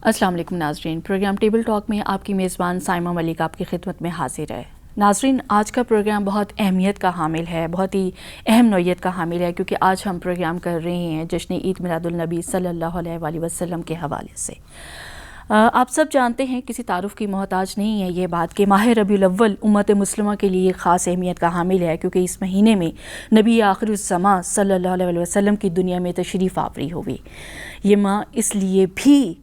السلام علیکم ناظرین، پروگرام ٹیبل ٹاک میں آپ کی میزبان سائمہ ملک آپ کی خدمت میں حاضر ہے۔ ناظرین، آج کا پروگرام بہت اہمیت کا حامل ہے، بہت ہی اہم نوعیت کا حامل ہے، کیونکہ آج ہم پروگرام کر رہے ہیں جشن عید میلاد النبی صلی اللہ علیہ وآلہ وسلم کے حوالے سے۔ آپ سب جانتے ہیں، کسی تعارف کی محتاج نہیں ہے یہ بات کہ ماہ ربیع الاول امت مسلمہ کے لیے خاص اہمیت کا حامل ہے، کیونکہ اس مہینے میں نبی آخر الزماں صلی اللہ علیہ وآلہ وسلم کی دنیا میں تشریف آوری ہوئی۔ یہ ماہ اس لیے بھی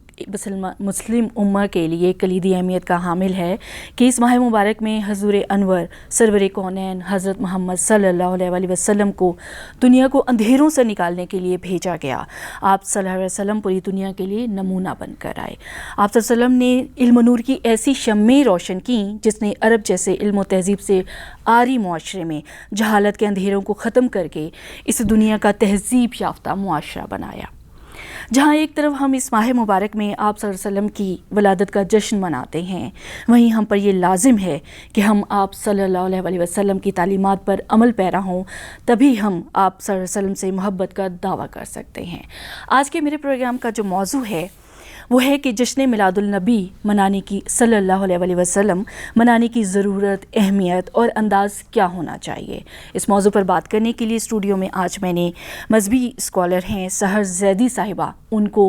مسلم امہ کے لیے کلیدی اہمیت کا حامل ہے کہ اس ماہ مبارک میں حضور انور سرور کونین حضرت محمد صلی اللہ علیہ وآلہ وسلم کو دنیا کو اندھیروں سے نکالنے کے لیے بھیجا گیا۔ آپ صلی اللہ علیہ وسلم پوری دنیا کے لیے نمونہ بن کر آئے۔ آپ صلی اللہ علیہ وسلم نے علم و نور کی ایسی شمعیں روشن کیں جس نے عرب جیسے علم و تہذیب سے عاری معاشرے میں جہالت کے اندھیروں کو ختم کر کے اس دنیا کا تہذیب یافتہ معاشرہ بنایا۔ جہاں ایک طرف ہم اس ماہ مبارک میں آپ صلی اللہ علیہ وسلم کی ولادت کا جشن مناتے ہیں، وہیں ہم پر یہ لازم ہے کہ ہم آپ صلی اللہ علیہ وآلہ وسلم کی تعلیمات پر عمل پیرا ہوں، تبھی ہم آپ صلی اللہ علیہ وسلم سے محبت کا دعویٰ کر سکتے ہیں۔ آج کے میرے پروگرام کا جو موضوع ہے وہ ہے کہ جشن میلاد النبی منانے کی صلی اللہ علیہ وآلہ وسلم منانے کی ضرورت، اہمیت اور انداز کیا ہونا چاہیے۔ اس موضوع پر بات کرنے کے لیے اسٹوڈیو میں آج میں نے مذہبی اسکالر ہیں سحر زیدی صاحبہ، ان کو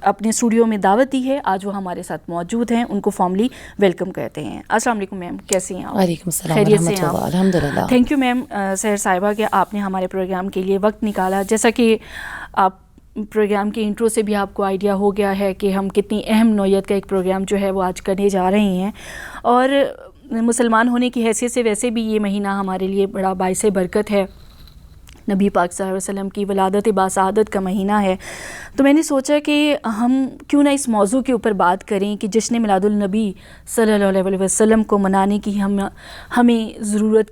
اپنے اسٹوڈیو میں دعوت دی ہے۔ آج وہ ہمارے ساتھ موجود ہیں، ان کو فارملی ویلکم کرتے ہیں۔ السلام علیکم میم، کیسی ہیں آپ؟ وعلیکم السلام خیریت سے ورحمۃ ہیں آپ؟ اللہ، الحمدللہ۔ تھینک یو میم سحر صاحبہ کہ آپ نے ہمارے پروگرام کے لیے وقت نکالا۔ جیسا کہ آپ پروگرام کے انٹرو سے بھی آپ کو آئیڈیا ہو گیا ہے کہ ہم کتنی اہم نوعیت کا ایک پروگرام جو ہے وہ آج کرنے جا رہے ہیں، اور مسلمان ہونے کی حیثیت سے ویسے بھی یہ مہینہ ہمارے لیے بڑا باعث برکت ہے، نبی پاک صلی اللہ علیہ وسلم کی ولادت باسعادت کا مہینہ ہے۔ تو میں نے سوچا کہ ہم کیوں نہ اس موضوع کے اوپر بات کریں کہ جشن میلاد النبی صلی اللہ علیہ وآلہ وسلم کو منانے کی ہمیں ضرورت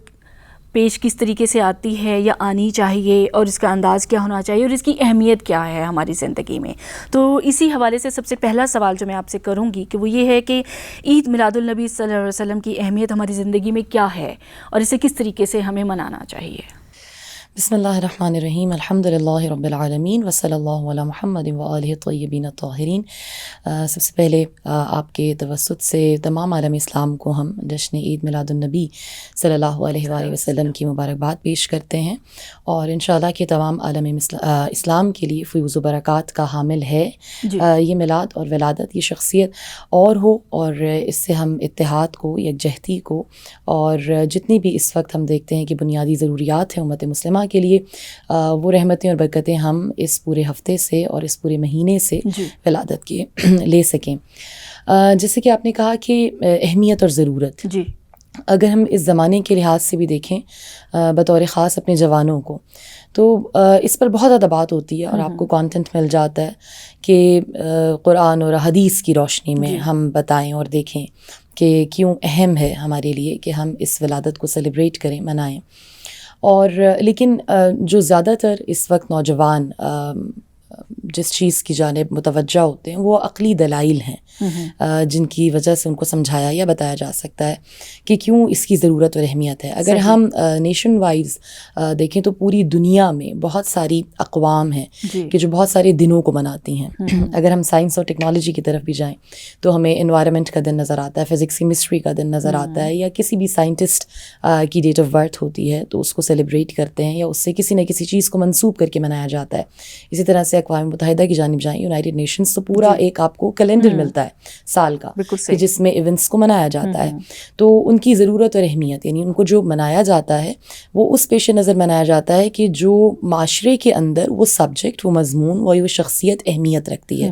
پیش کس طریقے سے آتی ہے یا آنی چاہیے، اور اس کا انداز کیا ہونا چاہیے، اور اس کی اہمیت کیا ہے ہماری زندگی میں۔ تو اسی حوالے سے سب سے پہلا سوال جو میں آپ سے کروں گی کہ وہ یہ ہے کہ عید میلاد النبی صلی اللہ علیہ وسلم کی اہمیت ہماری زندگی میں کیا ہے، اور اسے کس طریقے سے ہمیں منانا چاہیے؟ بسم اللہ الرحمن الرحیم، الحمدللہ رب العالمین، وصلی اللہ علی محمد وآلہ الطیبین الطاہرین۔ سب سے پہلے آپ کے توسط سے تمام عالم اسلام کو ہم جشن عید میلاد النبی صلی اللہ علیہ وآلہ وسلم کی مبارکباد پیش کرتے ہیں، اور انشاءاللہ کہ تمام عالم اسلام کے لیے فیوز و برکات کا حامل ہے یہ میلاد اور ولادت، یہ شخصیت اور ہو، اور اس سے ہم اتحاد کو، یکجہتی کو، اور جتنی بھی اس وقت ہم دیکھتے ہیں کہ بنیادی ضروریات ہیں امت مسلمہ کے لیے، وہ رحمتیں اور برکتیں ہم اس پورے ہفتے سے اور اس پورے مہینے سے ولادت کے لے سکیں۔ جیسے کہ آپ نے کہا کہ اہمیت اور ضرورت، اگر ہم اس زمانے کے لحاظ سے بھی دیکھیں بطور خاص اپنے جوانوں کو، تو اس پر بہت زیادہ بات ہوتی ہے، اور آپ کو کانٹینٹ مل جاتا ہے کہ قرآن اور حدیث کی روشنی میں ہم بتائیں اور دیکھیں کہ کیوں اہم ہے ہمارے لیے کہ ہم اس ولادت کو سیلیبریٹ کریں، منائیں۔ اور لیکن جو زیادہ تر اس وقت نوجوان جس چیز کی جانب متوجہ ہوتے ہیں وہ عقلی دلائل ہیں، جن کی وجہ سے ان کو سمجھایا یا بتایا جا سکتا ہے کہ کیوں اس کی ضرورت اور اہمیت ہے۔ اگر ہم نیشن وائز دیکھیں تو پوری دنیا میں بہت ساری اقوام ہیں کہ جو بہت سارے دنوں کو مناتی ہیں۔ اگر ہم سائنس اور ٹیکنالوجی کی طرف بھی جائیں تو ہمیں انوائرمنٹ کا دن نظر آتا ہے، فزکس کیمسٹری کا دن نظر آتا ہے، یا کسی بھی سائنٹسٹ کی ڈیٹ آف برتھ ہوتی ہے تو اس کو سیلیبریٹ کرتے ہیں، یا اس سے کسی نہ کسی چیز کو منسوب کر کے منایا جاتا ہے۔ اسی طرح سے اقوام متحدہ کی جانب جائیں، یونائٹڈ نیشنز، تو پورا ایک آپ کو کیلنڈر ملتا ہے سال کا کہ جس میں ایونٹس کو منایا جاتا ہے۔ تو ان کی ضرورت اور اہمیت، یعنی ان کو جو منایا جاتا ہے وہ اس پیش نظر منایا جاتا ہے کہ جو معاشرے کے اندر وہ سبجیکٹ، وہ مضمون، وہ شخصیت اہمیت رکھتی ہے،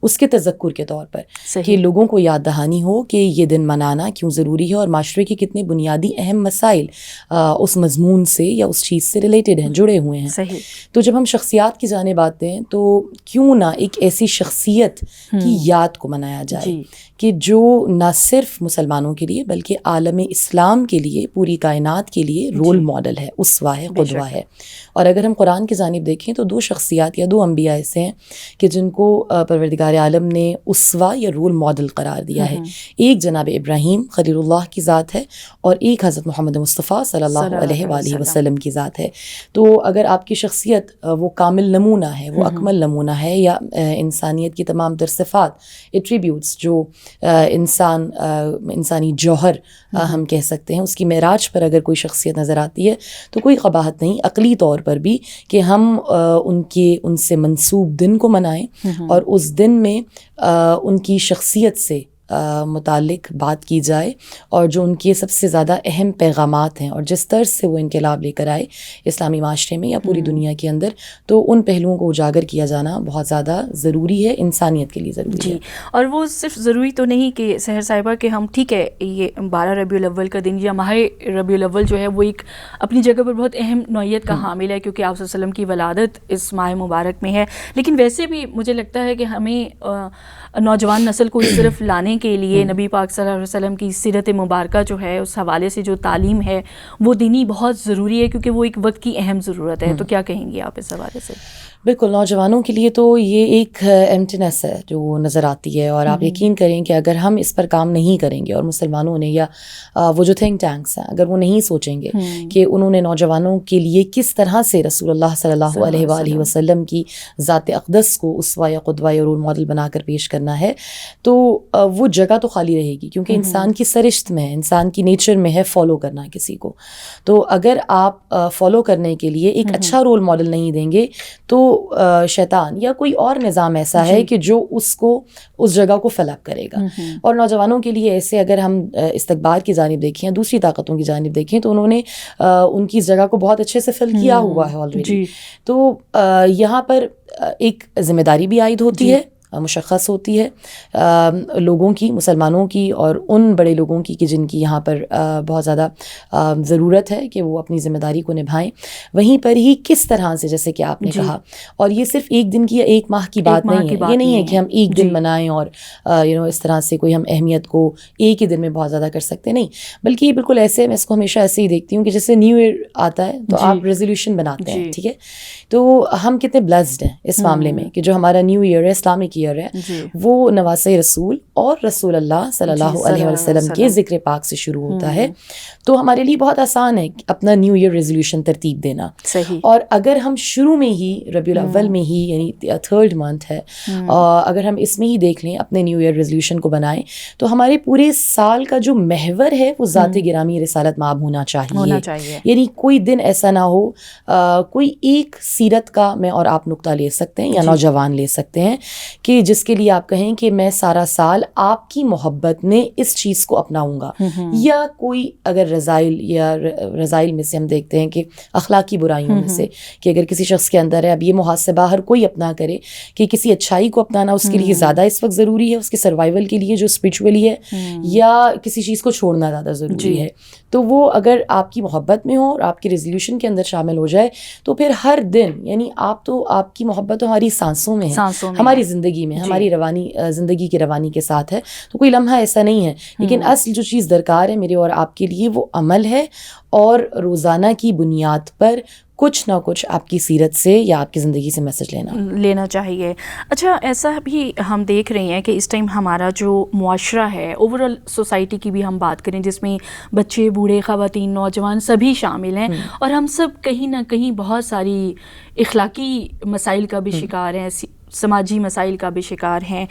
اس کے تذکر کے طور پر کہ لوگوں کو یاد دہانی ہو کہ یہ دن منانا کیوں ضروری ہے، اور معاشرے کے کتنے بنیادی اہم مسائل اس مضمون سے یا اس چیز سے ریلیٹڈ ہیں، جڑے ہوئے ہیں۔ تو جب ہم شخصیات کی جانب آتے ہیں تو کیوں نہ ایک ایسی شخصیت کی یاد کو منایا جائے کہ جو نہ صرف مسلمانوں کے لیے بلکہ عالم اسلام کے لیے، پوری کائنات کے لیے رول ماڈل ہے، اسوہ ہے، قدوہ ہے. اور اگر ہم قرآن کی جانب دیکھیں تو 2 شخصیات یا 2 انبیاء ایسے ہیں کہ جن کو پروردگار عالم نے اسوہ یا رول ماڈل قرار دیا ہے. ایک جناب ابراہیم خلیل اللہ کی ذات ہے اور ایک حضرت محمد مصطفیٰ صلی اللہ علیہ وآلہ وسلم کی ذات ہے. تو اگر آپ کی شخصیت وہ کامل نمونہ ہے، وہ اکمل نمونہ ہے، یا انسانیت کی تمام تر صفات، ایٹریبیوٹس جو انسانی جوہر ہم کہہ سکتے ہیں، اس کی معراج پر اگر کوئی شخصیت نظر آتی ہے تو کوئی قباحت نہیں عقلی طور پر بھی کہ ہم ان سے منسوب دن کو منائیں اور اس دن میں ان کی شخصیت سے متعلق بات کی جائے، اور جو ان کے سب سے زیادہ اہم پیغامات ہیں اور جس طرز سے وہ انقلاب لے کر آئے اسلامی معاشرے میں یا پوری دنیا کے اندر، تو ان پہلوؤں کو اجاگر کیا جانا بہت زیادہ ضروری ہے، انسانیت کے لیے ضروری ہے. اور وہ صرف ضروری تو نہیں کہ سحر صاحبہ کہ ہم ٹھیک ہے یہ 12 ربیع الاول کا دن یا ماہ ربیع الاول جو ہے وہ ایک اپنی جگہ پر بہت اہم نوعیت کا حامل ہے، کیونکہ آپ صلی اللہ علیہ وسلم کی ولادت اس ماہ مبارک میں ہے. لیکن ویسے بھی مجھے لگتا ہے کہ ہمیں نوجوان نسل کو اس طرف لانے کے لیے نبی پاک صلی اللہ علیہ وسلم کی سیرت مبارکہ جو ہے اس حوالے سے جو تعلیم ہے وہ دینی بہت ضروری ہے، کیونکہ وہ ایک وقت کی اہم ضرورت ہے. تو کیا کہیں گے آپ اس حوالے سے؟ بالکل، نوجوانوں کے لیے تو یہ ایک ایمٹینس ہے جو نظر آتی ہے، اور آپ یقین کریں کہ اگر ہم اس پر کام نہیں کریں گے، اور مسلمانوں نے یا وہ جو تھنک ٹینکس ہیں اگر وہ نہیں سوچیں گے کہ انہوں نے نوجوانوں کے لیے کس طرح سے رسول اللہ صلی اللہ علیہ وآلہ وسلم کی ذات اقدس کو اسوہ یا قدوہ یا رول ماڈل بنا کر پیش کرنا ہے، تو وہ جگہ تو خالی رہے گی، کیونکہ انسان کی سرشت میں، انسان کی نیچر میں ہے فالو کرنا کسی کو. تو اگر آپ فالو کرنے کے لیے ایک اچھا رول ماڈل نہیں دیں گے تو شیطان یا کوئی اور نظام ایسا ہے کہ جو اس جگہ کو فل اپ کرے گا. اور نوجوانوں کے لیے ایسے اگر ہم استکبار کی جانب دیکھیں، دوسری طاقتوں کی جانب دیکھیں، تو انہوں نے ان کی اس جگہ کو بہت اچھے سے فل کیا ہوا ہے آلریڈی. تو یہاں پر ایک ذمہ داری بھی عائد ہوتی ہے، مشخص ہوتی ہے لوگوں کی، مسلمانوں کی اور ان بڑے لوگوں کی کہ جن کی یہاں پر بہت زیادہ ضرورت ہے کہ وہ اپنی ذمہ داری کو نبھائیں. وہیں پر ہی کس طرح سے، جیسے کہ آپ نے کہا، اور یہ صرف ایک دن کی یا ایک ماہ کی بات نہیں ہے، یہ نہیں ہے کہ ہم ایک دن منائیں اور اس طرح سے کوئی ہم اہمیت کو ایک ہی دن میں بہت زیادہ کر سکتے نہیں، بلکہ یہ بالکل ایسے، میں اس کو ہمیشہ ایسے ہی دیکھتی ہوں کہ جیسے نیو ایئر آتا ہے تو آپ ریزولوشن بناتے ہیں، ٹھیک ہے، تو ہم کتنے بلیسڈ ہیں اس معاملے میں کہ جو ہمارا نیو ایئر ہے، اسلامک ایئر ہے، وہ نواسہ رسول اور رسول اللہ صلی اللہ علیہ وسلم کے ذکر پاک سے شروع ہوتا ہے. تو ہمارے لیے بہت آسان ہے اپنا نیو ایئر ریزولوشن ترتیب دینا. اور اگر ہم شروع میں ہی ربیع الاول میں ہی، یعنی 3rd منتھ ہے، اگر ہم اس میں ہی دیکھ لیں اپنے نیو ایئر ریزولوشن کو بنائیں، تو ہمارے پورے سال کا جو محور ہے وہ ذات گرامی رسالت مآب ہونا چاہیے. یعنی کوئی دن ایسا نہ ہو، کوئی ایک سیرت کا میں اور آپ نقطہ لے سکتے ہیں یا نوجوان لے سکتے ہیں کہ جس کے لیے آپ کہیں کہ میں سارا سال آپ کی محبت میں اس چیز کو اپناؤں گا. یا کوئی اگر رذائل میں سے ہم دیکھتے ہیں کہ اخلاقی برائیوں میں سے کہ اگر کسی شخص کے اندر ہے، اب یہ محاسبہ ہر کوئی اپنا کرے کہ کسی اچھائی کو اپنانا اس کے لیے زیادہ اس وقت ضروری ہے، اس کے سروائیول کے لیے جو اسپرچولی ہے، یا کسی چیز کو چھوڑنا زیادہ ضروری ہے. تو وہ اگر آپ کی محبت میں ہو اور آپ کی ریزولوشن کے اندر شامل ہو جائے تو پھر ہر دن، یعنی آپ کی محبت تو ہماری سانسوں میں ہے، ہماری زندگی میں، ہماری روانی زندگی کی روانی کے ساتھ ہے. تو کوئی لمحہ ایسا نہیں ہے، لیکن اصل جو چیز درکار ہے میرے اور آپ کے لیے وہ عمل ہے، اور روزانہ کی بنیاد پر کچھ نہ کچھ آپ کی سیرت سے یا آپ کی زندگی سے میسج لینا چاہیے. اچھا، ایسا بھی ہم دیکھ رہے ہیں کہ اس ٹائم ہمارا جو معاشرہ ہے، اوور آل سوسائٹی کی بھی ہم بات کریں، جس میں بچے، بوڑھے، خواتین، نوجوان سبھی شامل ہیں، اور ہم سب کہیں نہ کہیں بہت ساری اخلاقی مسائل کا بھی شکار ہیں، سماجی مسائل کا بھی شکار ہیں.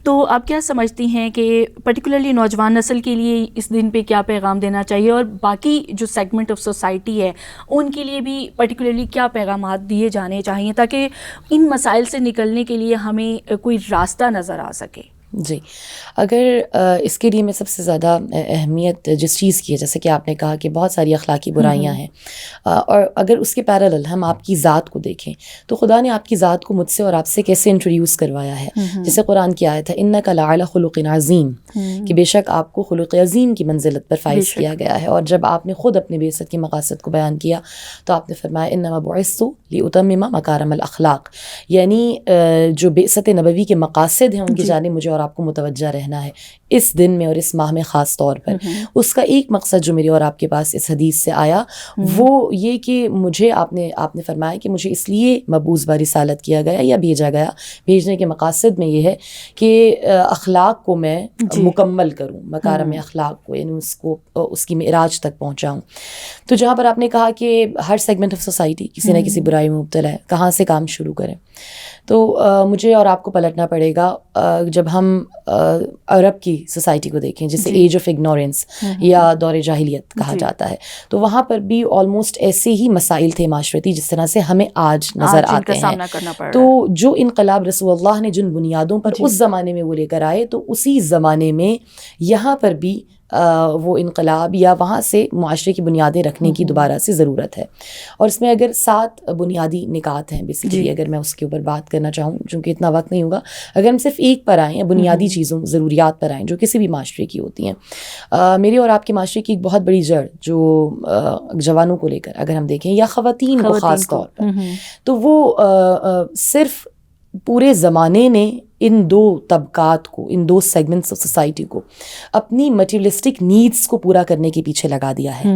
تو آپ کیا سمجھتی ہیں کہ پرٹیکولرلی نوجوان نسل کے لیے اس دن پہ کیا پیغام دینا چاہیے، اور باقی جو سیگمنٹ آف سوسائٹی ہے ان کے لیے بھی پرٹیکولرلی کیا پیغامات دیے جانے چاہیے تاکہ ان مسائل سے نکلنے کے لیے ہمیں کوئی راستہ نظر آ سکے؟ جی، اگر اس کے لیے میں سب سے زیادہ اہمیت جس چیز کی ہے، جیسے کہ آپ نے کہا کہ بہت ساری اخلاقی برائیاں ہیں، اور اگر اس کے پیرالل ہم آپ کی ذات کو دیکھیں تو خدا نے آپ کی ذات کو مجھ سے اور آپ سے کیسے انٹروڈیوس کروایا ہے. جیسے قرآن کی آیت ہے اِنَّكَ لَعَلَىٰ خُلُقٍ عَظِيمٍ، کہ بے شک آپ کو خلق عظیم کی منزلت پر فائز کیا گیا ہے. اور جب آپ نے خود اپنے بعثت کے مقاصد کو بیان کیا تو آپ نے فرمایا اِنَّمَا بُعِثْتُ لِأُتَمِّمَ مَكَارِمَ الْأَخْلَاق، یعنی جو بعثت نبوی کے مقاصد ہیں ان کی جانب مجھے اور آپ کو متوجہ رہنا ہے. اس دن میں اور اس ماہ میں خاص طور پر. اس کا ایک مقصد جو میرے اور آپ کے پاس اس حدیث سے آیا وہ یہ کہ مجھے آپ نے فرمایا کہ مجھے اس لیے مبعوث برسالت کیا گیا یا بھیجا گیا, بھیجنے کے مقاصد میں یہ ہے کہ اخلاق کو میں مکمل کروں, مکارم اخلاق کو, یعنی اس کی معراج تک پہنچاؤں. تو جہاں پر آپ نے کہا کہ ہر سیگمنٹ آف سوسائٹی کسی نہ کسی برائی میں مبتلا ہے, کہاں سے کام شروع کریں, تو مجھے اور آپ کو پلٹنا پڑے گا جب ہم عرب کی سوسائٹی کو دیکھیں جسے ایج آف اگنورینس یا دور جاہلیت کہا جاتا ہے, تو وہاں پر بھی آلموسٹ ایسے ہی مسائل تھے معاشرتی جس طرح سے ہمیں آج نظر آتے ہیں. تو جو انقلاب رسول اللہ نے جن بنیادوں پر اس زمانے میں وہ لے کر آئے, تو اسی زمانے میں یہاں پر بھی وہ انقلاب یا وہاں سے معاشرے کی بنیادیں رکھنے کی دوبارہ سے ضرورت ہے. اور اس میں اگر 7 بنیادی نکات ہیں بیسیکلی, اگر میں اس کے اوپر بات کرنا چاہوں, چونکہ اتنا وقت نہیں ہوگا, اگر ہم صرف ایک پر آئیں یا بنیادی چیزوں ضروریات پر آئیں جو کسی بھی معاشرے کی ہوتی ہیں. میرے اور آپ کے معاشرے کی ایک بہت بڑی جڑ جو جوانوں کو لے کر اگر ہم دیکھیں یا خواتین کو خاص طور پر, تو وہ صرف پورے زمانے نے ان 2 طبقات کو, ان 2 سیگمنٹس آف سوسائٹی کو اپنی مٹیریلسٹک نیڈس کو پورا کرنے کے پیچھے لگا دیا ہے.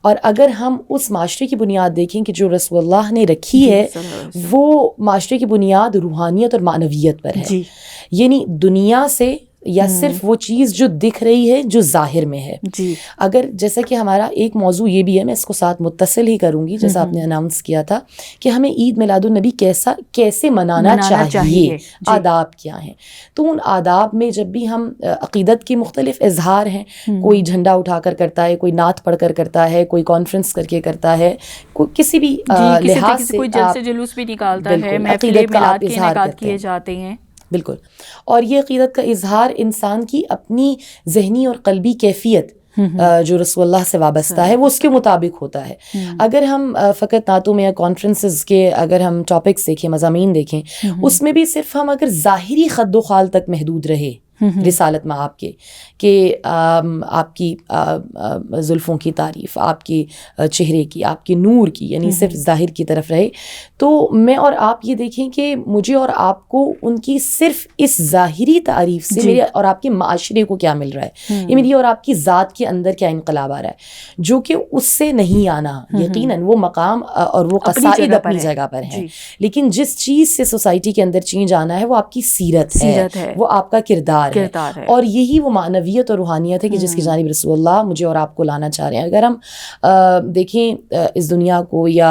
اور اگر ہم اس معاشرے کی بنیاد دیکھیں کہ جو رسول اللہ نے رکھی ہے, وہ معاشرے کی بنیاد روحانیت اور معنویت پر ہے. یعنی دنیا سے یا صرف وہ چیز جو دکھ رہی ہے جو ظاہر میں ہے. اگر جیسا کہ ہمارا ایک موضوع یہ بھی ہے, میں اس کو ساتھ متصل ہی کروں گی, جیسا آپ نے اناؤنس کیا تھا کہ ہمیں عید میلاد النبی کیسے منانا چاہیے, آداب کیا ہیں. تو ان آداب میں جب بھی ہم عقیدت کے مختلف اظہار ہیں, کوئی جھنڈا اٹھا کر کرتا ہے, کوئی نعت پڑھ کر کرتا ہے, کوئی کانفرنس کر کے کرتا ہے, کوئی کسی بھی لحاظ سے کوئی جلسے جلوس بھی نکالتا ہے, محفل میلاد کے انعقاد کیے جاتے ہیں. بالکل. اور یہ عقیدت کا اظہار انسان کی اپنی ذہنی اور قلبی کیفیت جو رسول اللہ سے وابستہ ہے وہ اس کے مطابق ہوتا ہے. اگر ہم فقط نعتوں میں یا کانفرنسز کے اگر ہم ٹاپکس دیکھیں, مضامین دیکھیں, اس میں بھی صرف ہم اگر ظاہری خد و خال تک محدود رہے رسالت میں آپ کے کہ آپ کی زلفوں کی تعریف, آپ کی چہرے کی, آپ کے نور کی, یعنی صرف ظاہر کی طرف رہے, تو میں اور آپ یہ دیکھیں کہ مجھے اور آپ کو ان کی صرف اس ظاہری تعریف سے میرے اور آپ کے معاشرے کو کیا مل رہا ہے, یہ میری اور آپ کی ذات کے اندر کیا انقلاب آ رہا ہے, جو کہ اس سے نہیں آنا. یقیناً وہ مقام اور وہ قصائد اپنی جگہ پر ہیں, لیکن جس چیز سے سوسائٹی کے اندر چینج آنا ہے وہ آپ کی سیرت ہے, وہ آپ کا کردار ہے. اور یہی وہ معنویت اور روحانیت ہے کہ جس کی جانب رسول اللہ مجھے اور آپ کو لانا چاہ رہے ہیں. اگر ہم دیکھیں اس دنیا کو یا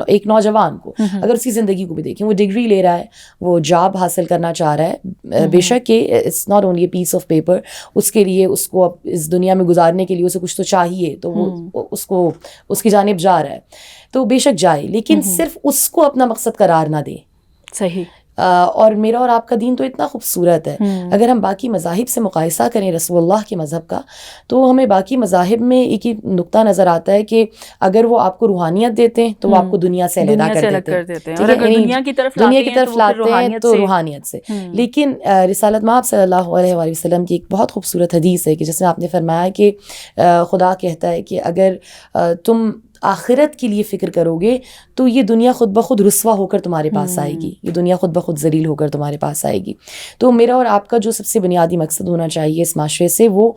ایک نوجوان کو, اگر اس کی زندگی کو بھی دیکھیں, وہ ڈگری لے رہا ہے, وہ جاب حاصل کرنا چاہ رہا ہے, بے شک کہ it's not only a piece of paper, اس کے لیے اس کو اس دنیا میں گزارنے کے لیے اسے کچھ تو چاہیے, تو وہ اس کی جانب جا رہا ہے, تو بے شک جائے, لیکن صرف اس کو اپنا مقصد قرار نہ دے. صحیح. اور میرا اور آپ کا دین تو اتنا خوبصورت ہے, اگر ہم باقی مذاہب سے مقایسہ کریں رسول اللہ کے مذہب کا, تو ہمیں باقی مذاہب میں ایک ہی نقطہ نظر آتا ہے کہ اگر وہ آپ کو روحانیت دیتے ہیں تو وہ آپ کو دنیا سے علیحدہ کر دیتے ہیں, اور اگر دنیا کی طرف لاتے ہیں تو روحانیت سے. لیکن رسالت مآب صلی اللہ علیہ وآلہ وسلم کی ایک بہت خوبصورت حدیث ہے کہ جس میں آپ نے فرمایا کہ خدا کہتا ہے کہ اگر تم آخرت کے لیے فکر کرو گے تو یہ دنیا خود بخود رسوا ہو کر تمہارے پاس آئے گی, یہ دنیا خود بخود ذلیل ہو کر تمہارے پاس آئے گی. تو میرا اور آپ کا جو سب سے بنیادی مقصد ہونا چاہیے اس معاشرے سے, وہ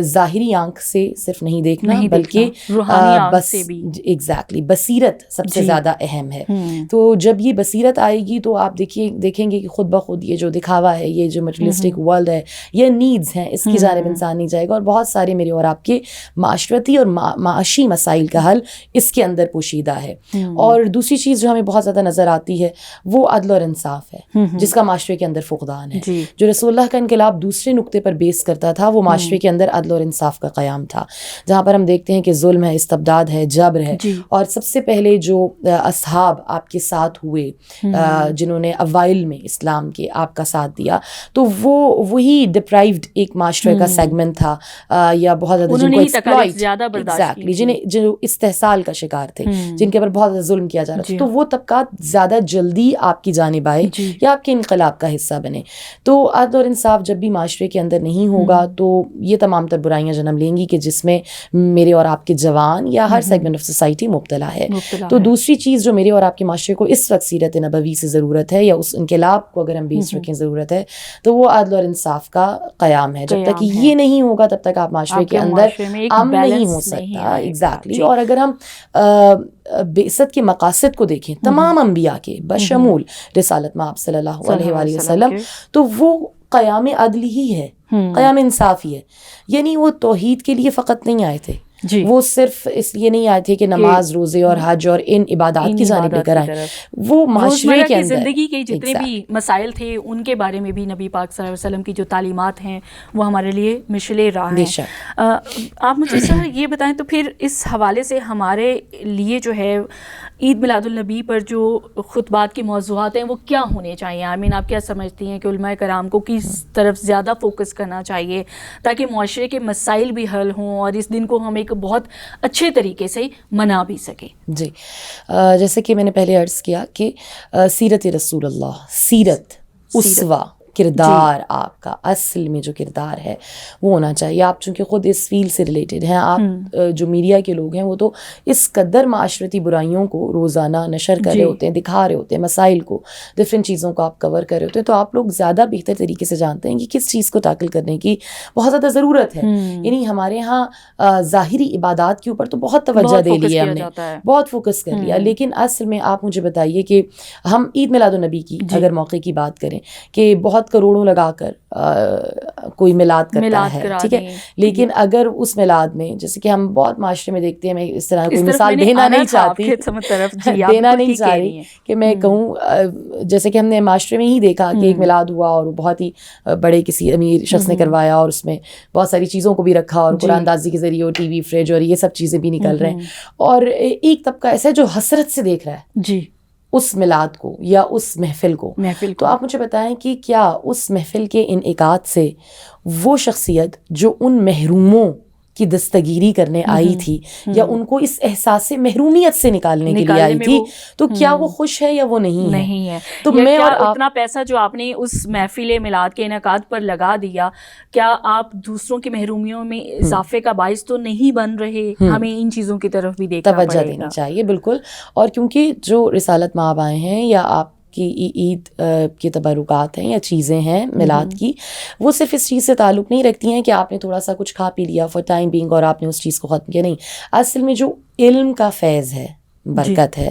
ظاہری آنکھ سے صرف نہیں دیکھنا, بلکہ ایگزیکٹلی بصیرت سب سے زیادہ اہم ہے. تو جب یہ بصیرت آئے گی تو آپ دیکھیں گے کہ خود بخود یہ جو دکھاوا ہے, یہ جو مٹیریلسٹک ورلڈ ہے, یہ نیڈز ہیں, اس کی جانب انسان نہیں جائے گا, اور بہت سارے میرے اور آپ کے معاشرتی اور معاشی مسائل کا حل اس کے اندر پوشیدہ ہے. اور دوسری چیز جو ہمیں بہت زیادہ نظر آتی ہے وہ عدل اور انصاف ہے, جس کا معاشرے کے اندر فقدان ہے. جو رسول اللہ کا انقلاب دوسرے نقطے پر بیس کرتا تھا وہ معاشرے کے اندر عدل اور انصاف کا قیام تھا, جہاں پر ہم دیکھتے ہیں کہ ظلم ہے, استبداد ہے, جبر ہے. اور سب سے پہلے جو اصحاب آپ کے ساتھ ہوئے جنہوں نے اوائل میں اسلام کے آپ کا ساتھ دیا, تو وہی ڈپرائیوڈ ایک معاشرے کا سیگمنٹ تھا, یا بہت زیادہ جن کو ایکسپلائٹ, ایگزیکٹلی جو استحصال کا شکار تھے, جن کے اوپر بہت زیادہ ظلم کیا جا رہا تھا, تو وہ طبقات زیادہ جلدی آپ کی جانب آئے یا آپ کے انقلاب کا حصہ بنے. تو عدل اور انصاف جب بھی معاشرے کے اندر نہیں ہوگا تو یہ تمام تر برائیاں جنم لیں گی کہ جس میں میرے اور آپ کے جوان یا ہر سیگمنٹ آف سوسائٹی مبتلا ہے. تو دوسری چیز جو میرے اور آپ کے معاشرے کو اس وقت سیرت نبوی سے ضرورت ہے, یا اس انقلاب کو اگر ہم بیس رکھیں ضرورت ہے, تو وہ عدل اور انصاف کا قیام ہے. جب تک یہ نہیں ہوگا تب تک آپ معاشرے کے اندر امن نہیں ہو سکتا. ایگزیکٹلی. اور اگر ہم بعثت کے مقاصد کو دیکھیں تمام انبیاء کے بشمول رسالت مآب صلی اللہ علیہ وآلہ وسلم, تو وہ قیام عدل ہی ہے, قیام انصاف ہی ہے. یعنی وہ توحید کے لیے فقط نہیں آئے تھے, وہ صرف اس لیے نہیں آئے تھے کہ نماز روزے اور حج اور ان عبادات کی جانب لے کر آئیں, وہ معاشرے کے اندر زندگی کے جتنے بھی مسائل تھے ان کے بارے میں بھی نبی پاک صلی اللہ علیہ وسلم کی جو تعلیمات ہیں وہ ہمارے لیے مشعل راہ ہیں. آپ مجھے سر یہ بتائیں تو پھر اس حوالے سے ہمارے لیے جو ہے عید میلاد النبی پر جو خطبات کے موضوعات ہیں وہ کیا ہونے چاہیے؟ آمین, آپ کیا سمجھتی ہیں کہ علماء کرام کو کس طرف زیادہ فوکس کرنا چاہیے تاکہ معاشرے کے مسائل بھی حل ہوں اور اس دن کو ہم ایک بہت اچھے طریقے سے منا بھی سکیں؟ جی, جیسے کہ میں نے پہلے عرض کیا کہ سیرت رسول اللہ, سیرت اسوہ, کردار آپ کا اصل میں جو کردار ہے وہ ہونا چاہیے. آپ چونکہ خود اس فیلڈ سے ریلیٹڈ ہیں, آپ جو میڈیا کے لوگ ہیں وہ تو اس قدر معاشرتی برائیوں کو روزانہ نشر کر رہے ہوتے ہیں, دکھا رہے ہوتے ہیں, مسائل کو, ڈفرینٹ چیزوں کو آپ کور کر رہے ہوتے ہیں, تو آپ لوگ زیادہ بہتر طریقے سے جانتے ہیں کہ کس چیز کو ٹیکل کرنے کی بہت زیادہ ضرورت ہے. یعنی ہمارے ہاں ظاہری عبادات کے اوپر تو بہت توجہ دے لی ہے ہم نے, بہت فوکس کر لیا, لیکن اصل میں آپ مجھے بتائیے کہ ہم عید میلاد النبی کی اگر موقع کی بات کریں کہ بہت کروڑوں لگا کر کوئی میلاد کرتا ہے, ٹھیک ہے, لیکن اگر اس میلاد میں, جیسے کہ ہم بہت معاشرے میں دیکھتے ہیں, میں اس طرح کوئی مثال دینا نہیں چاہتی کہ میں کہوں, جیسے کہ ہم نے معاشرے میں ہی دیکھا کہ ایک میلاد ہوا اور وہ بہت ہی بڑے کسی امیر شخص نے کروایا اور اس میں بہت ساری چیزوں کو بھی رکھا اور قرآن دازی کے ذریعے ٹی وی, فریج اور یہ سب چیزیں بھی نکل رہے ہیں, اور ایک طبقہ ایسا ہے جو حسرت سے دیکھ رہا ہے جی اس میلاد کو یا اس محفل کو. تو آپ مجھے بتائیں کہ کیا اس محفل کے انعقاد سے وہ شخصیت جو ان محروموں کی دستگیری کرنے آئی تھی یا ان کو اس احساس محرومیت سے نکالنے کے لیے آئی تھی, تو کیا وہ خوش ہے یا وہ نہیں ہے؟ تو میں اور اتنا پیسہ جو آپ نے اس محفل میلاد کے انعقاد پر لگا دیا, کیا آپ دوسروں کی محرومیوں میں اضافے کا باعث تو نہیں بن رہے؟ ہمیں ان چیزوں کی طرف بھی توجہ دینی چاہیے. بالکل. اور کیونکہ جو رسالت مآب آئے ہیں یا آپ کی عید کے تبرکات ہیں یا چیزیں ہیں میلاد کی, وہ صرف اس چیز سے تعلق نہیں رکھتی ہیں کہ آپ نے تھوڑا سا کچھ کھا پی لیا فار ٹائم بینگ اور آپ نے اس چیز کو ختم کیا. نہیں, اصل میں جو علم کا فیض ہے, برکت ہے,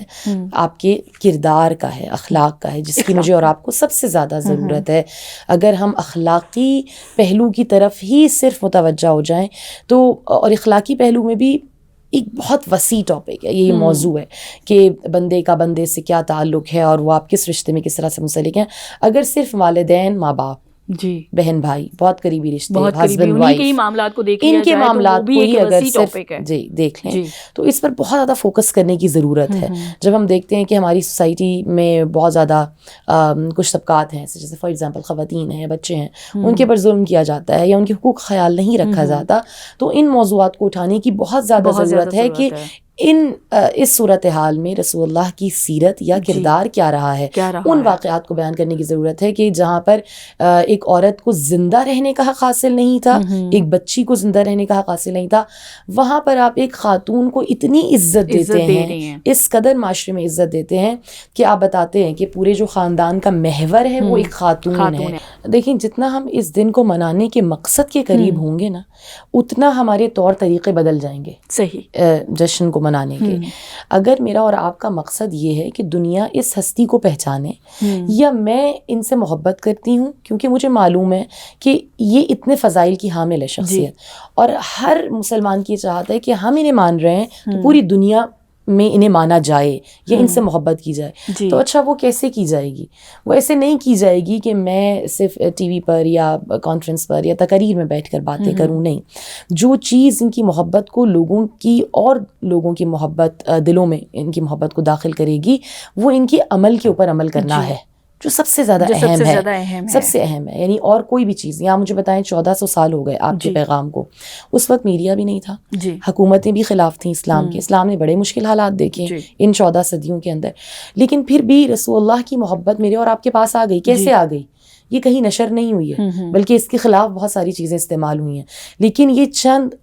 آپ کے کردار کا ہے, اخلاق کا ہے, جس کی مجھے اور آپ کو سب سے زیادہ ضرورت ہے. اگر ہم اخلاقی پہلو کی طرف ہی صرف متوجہ ہو جائیں تو, اور اخلاقی پہلو میں بھی ایک بہت وسیع ٹاپک ہے, یہ موضوع ہے کہ بندے کا بندے سے کیا تعلق ہے اور وہ آپ کس رشتے میں کس طرح سے منسلک ہیں. اگر صرف والدین, ماں باپ, جی, بہن بھائی, بہت قریبی رشتے, ہسبینڈ وائف, ان کے معاملات کو دیکھ ان کے معاملات کو ہی اگر صرف جی دیکھ لیں تو اس پر بہت زیادہ فوکس کرنے کی ضرورت ہے. جب ہم دیکھتے ہیں کہ ہماری سوسائٹی میں بہت زیادہ کچھ طبقات ہیں, جیسے فار ایگزامپل خواتین ہیں, بچے ہیں, ان کے اوپر ظلم کیا جاتا ہے یا ان کے حقوق خیال نہیں رکھا جاتا, تو ان موضوعات کو اٹھانے کی بہت زیادہ ضرورت ہے کہ اس صورتحال میں رسول اللہ کی سیرت یا کردار کیا رہا ہے, ان واقعات کو بیان کرنے کی ضرورت ہے کہ جہاں پر ایک عورت کو زندہ رہنے کا حق حاصل نہیں تھا, ایک بچی کو زندہ رہنے کا حق حاصل نہیں تھا, وہاں پر آپ ایک خاتون کو اتنی عزت دیتے ہیں, اس قدر معاشرے میں عزت دیتے ہیں کہ آپ بتاتے ہیں کہ پورے جو خاندان کا محور ہے وہ ایک خاتون ہے. دیکھیں, جتنا ہم اس دن کو منانے کے مقصد کے قریب ہوں گے نا, اتنا ہمارے طور طریقے بدل جائیں گے صحیح جشن کو منانے کے. اگر میرا اور آپ کا مقصد یہ ہے کہ دنیا اس ہستی کو پہچانے, یا میں ان سے محبت کرتی ہوں کیونکہ مجھے معلوم ہے کہ یہ اتنے فضائل کی حامل ہے شخصیت, اور ہر مسلمان کی چاہت ہے کہ ہم انہیں مان رہے ہیں تو پوری دنیا میں انہیں مانا جائے یا ان سے محبت کی جائے, تو اچھا وہ کیسے کی جائے گی؟ وہ ایسے نہیں کی جائے گی کہ میں صرف ٹی وی پر یا کانفرنس پر یا تقریر میں بیٹھ کر باتیں کروں. نہیں, جو چیز ان کی محبت کو, لوگوں کی اور لوگوں کی محبت دلوں میں ان کی محبت کو داخل کرے گی, وہ ان کے عمل کے اوپر عمل کرنا ہے, جو سب سے زیادہ اہم ہے، سب سے اہم ہے. یعنی اور کوئی بھی چیز، یہاں مجھے بتائیں 1400 سال ہو گئے آپ کے پیغام کو. اس وقت میڈیا بھی نہیں تھا، حکومتیں بھی خلاف تھیں اسلام کے. اسلام نے بڑے مشکل حالات دیکھے ان 14 صدیوں کے اندر، لیکن پھر بھی رسول اللہ کی محبت میرے اور آپ کے پاس آ گئی. کیسے آ گئی؟ یہ کہیں نشر نہیں ہوئی ہے، بلکہ اس کے خلاف بہت ساری چیزیں استعمال ہوئی ہیں، لیکن یہ چند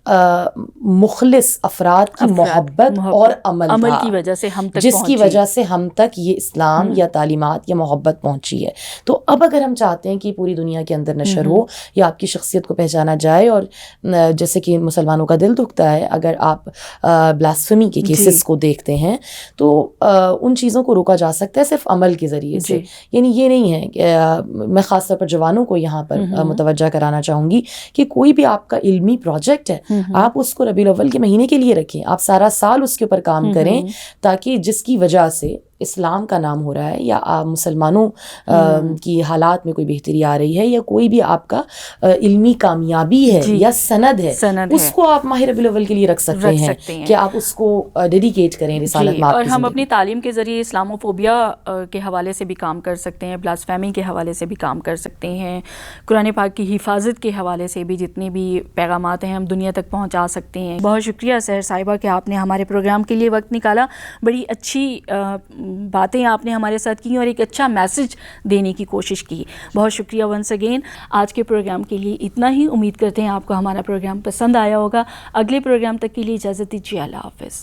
مخلص افراد کی محبت اور عمل کی وجہ سے ہم تک جس کی وجہ سے ہم تک یہ اسلام یا تعلیمات یا محبت پہنچی ہے. تو اب اگر ہم چاہتے ہیں کہ پوری دنیا کے اندر نشر ہو یا آپ کی شخصیت کو پہچانا جائے، اور جیسے کہ مسلمانوں کا دل دکھتا ہے اگر آپ بلاسفمی کے کیسز کو دیکھتے ہیں، تو ان چیزوں کو روکا جا سکتا ہے صرف عمل کے ذریعے سے. یعنی یہ نہیں ہے کہ میں خاص طور پر جوانوں کو یہاں پر متوجہ کرانا چاہوں گی کہ کوئی بھی آپ کا علمی پروجیکٹ ہے، آپ اس کو ربیع الاول کے مہینے کے لیے رکھیں، آپ سارا سال اس کے اوپر کام کریں، تاکہ جس کی وجہ سے اسلام کا نام ہو رہا ہے یا مسلمانوں کی حالات میں کوئی بہتری آ رہی ہے، یا کوئی بھی آپ کا علمی کامیابی ہے یا سند ہے، اس کو آپ ماہ ربیع الاول کے لیے رکھ سکتے ہیں کہ آپ اس کو ڈیڈیکیٹ کریں رسالت مآب. اور ہم اپنی تعلیم کے ذریعے اسلاموفوبیا کے حوالے سے بھی کام کر سکتے ہیں، بلاسفیمی کے حوالے سے بھی کام کر سکتے ہیں، قرآن پاک کی حفاظت کے حوالے سے بھی جتنے بھی پیغامات ہیں ہم دنیا تک پہنچا سکتے ہیں. بہت شکریہ سحر صاحبہ کہ آپ نے ہمارے پروگرام کے لیے وقت نکالا. بڑی اچھی باتیں آپ نے ہمارے ساتھ کی اور ایک اچھا میسج دینے کی کوشش کی. بہت شکریہ ونس اگین. آج کے پروگرام کے لیے اتنا ہی. امید کرتے ہیں آپ کو ہمارا پروگرام پسند آیا ہوگا. اگلے پروگرام تک کے لیے اجازت دیجیے. اللہ حافظ.